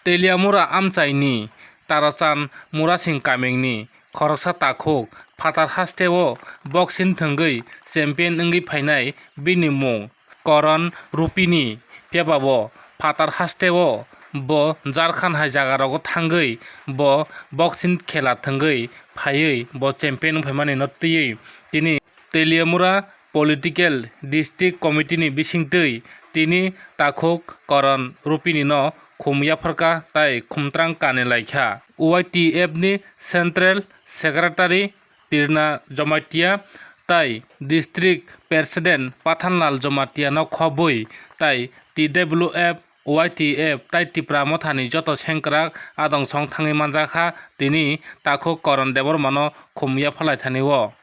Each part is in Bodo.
Teliamura amchaini Tarachan Murasing kamengni khoroksa takhuk Phatar Haste o boxing Thungwi champion Wngwi phainai bini mung Karan Rupini pebabo Phatar Haste o bo Jharkhand hai jagarago thangwi bo boxing khela thungwi phaiwi bo champion phaimani no twiwi tini Teliamura political district committee ni bisingtwi tini takhuk Karan Rupini no khumyaphorka tai khumtrang Lamjaklaikha YTF ni central secretary tirna jomatia tai district president Pathanlal jomatia no khobui tai TWF YTF tai tipra mothani joto sengkrak adong song thangwi manjakha tini takhuk Karan deborma no khumya phalaithani o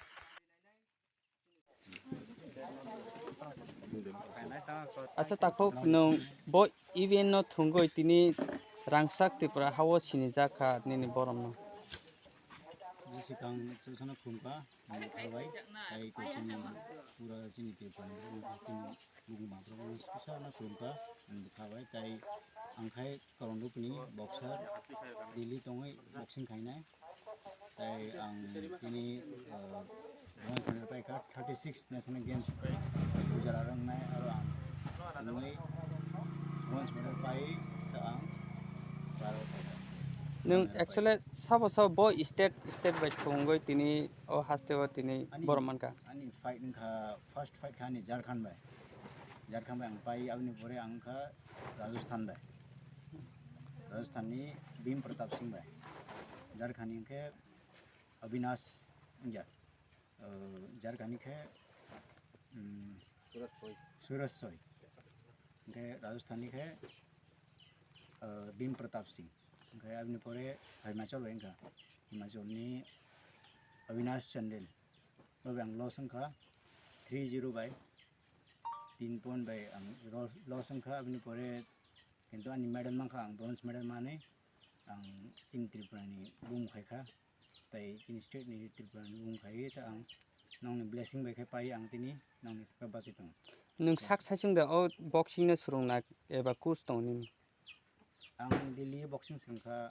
Asa takhok nung bo event no thungoi tini rangsak tipra hawo sini jaka nini borom no sikang susana khumka thawai ai ko chini pura chini te pan chini bugu ma pro susana khumka thawai tai angkhai Karan Rupini boxer Delhi tongai boxing khainai tai ang tini Lamjaklaikha 36 national games ujararang nai aro ang tungai bronze medal pai ta ang charo nung actually sabo bo state by thungoi tini o haste o tini boroman ka ani fight kha first fight khani Jharkhand bai ang pai abni pore ang kha Rajasthan ni Bhim Pratap Singh bai Jharkhand ni ke Avinash inja Jharkhand ke Suraj Soi ke Rajasthan ni ke Bhim Pratap Singh ke abni pore Himachal bai ka Himachal ni Avinash Chandel bang losang kha 3-0 bai 3 point bai ang losang kha abni pore kintu ani medal mangkha ang bronze medal mane ang tin Tripura ni bung khaikha tai tin state ni Tripura ni bung khai ta ang nong ni blessing bai khai pai ang tini nong ni ka basitong nung sak saisung da o boxing na surung na eba course tong ni ang Delhi boxing singkha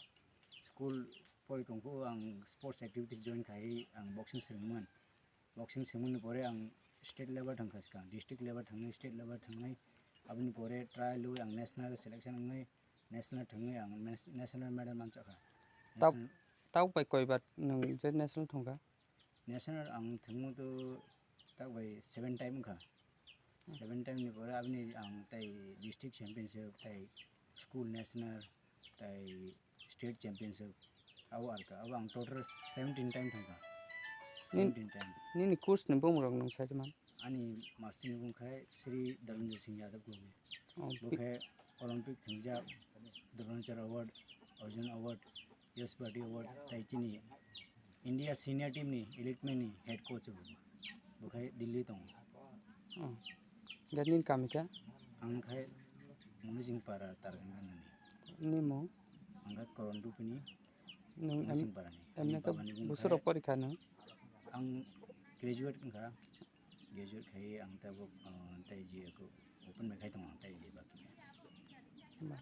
school poi tongku ang sports activities join khai ang boxing singman boxing singmun pore ang state level thangkha ska district level thangai state level thangai abni pore trial lu ang national selection ngai national thangai ang national medal manchakha tau pai koi bat nung je national thongka national ang thangmu tu tak bai 7 time kha 7 time ni pore abni ang tai district championship tai school national tai state championship awar ka awang total 17 time thangka 17 time nini course ni bung rong nung sai man ani masin bung khai Sri Dharmendra Singh Yadav ko bukhe Olympic thingja Dharmendra award Arjun award Yes Party award tai chini India senior team ni elite man ni head coach bukhe Delhi tong ganin kamika ang khai Munising para tarjungan ni mo angkat Karan Rupini nung Munising para ni amna ka busuro parikha no ang graduate khai ang tabok tai ji ko open mai khai tong tai ji ba